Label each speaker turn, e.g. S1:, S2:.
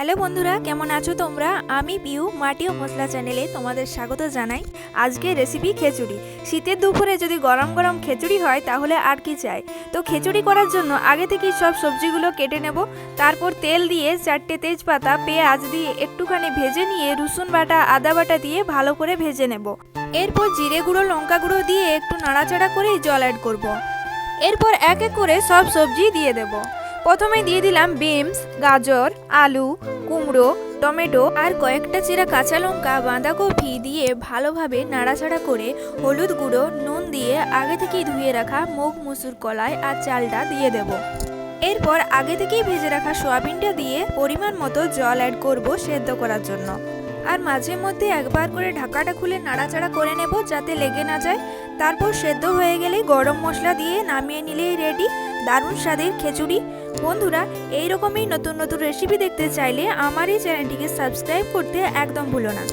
S1: Hello বন্ধুরা, কেমন আছো তোমরা? আমি পিউ মাটি ও মশলা চ্যানেলে তোমাদের স্বাগত জানাই। আজকে রেসিপি খিচুড়ি। শীতের দুপুরে যদি গরম গরম খিচুড়ি হয় তাহলে আর কি চাই। তো খিচুড়ি করার জন্য আগে থেকেই সব সবজিগুলো কেটে নেব। তারপর তেল দিয়ে 4টে তেজপাতা, পেঁয়াজ দিয়ে একটুখানি ভেজে নিয়ে রসুন বাটা, আদা বাটা দিয়ে ভালো করে ভেজে নেব। এরপর জিরে গুঁড়ো, লঙ্কা গুঁড়ো দিয়ে একটু নাড়াচাড়া করেই জল অ্যাড করব। এরপর এক এক করে সব সবজি দিয়ে দেব। প্রথমে দিয়ে দিলাম বিনস, গাজর, আলু, কুমড়ো, টমেটো আর কয়েকটা চিরা কাঁচা লঙ্কা, বাঁধাকপি দিয়ে ভালোভাবে নাড়াচাড়া করে হলুদ গুঁড়ো, নুন দিয়ে আগে থেকেই ধুয়ে রাখা মুগ, মুসুর, কলাই আর চালটা দিয়ে দেব। এরপর আগে থেকেই ভেজে রাখা সয়াবিনটা দিয়ে পরিমাণ মতো জল অ্যাড করব সেদ্ধ করার জন্য। আর মাঝে মধ্যে একবার করে ঢাকাটা খুলে নাড়াচাড়া করে নেব যাতে লেগে না যায়। তারপর সেদ্ধ হয়ে গেলে গরম মশলা দিয়ে নামিয়ে নিলেই রেডি দারুণ স্বাদের খিচুড়ি। বন্ধুরা, এইরকমই নতুন নতুন রেসিপি দেখতে চাইলে আমার এই চ্যানেলটিকে সাবস্ক্রাইব করতে একদম ভুলো না।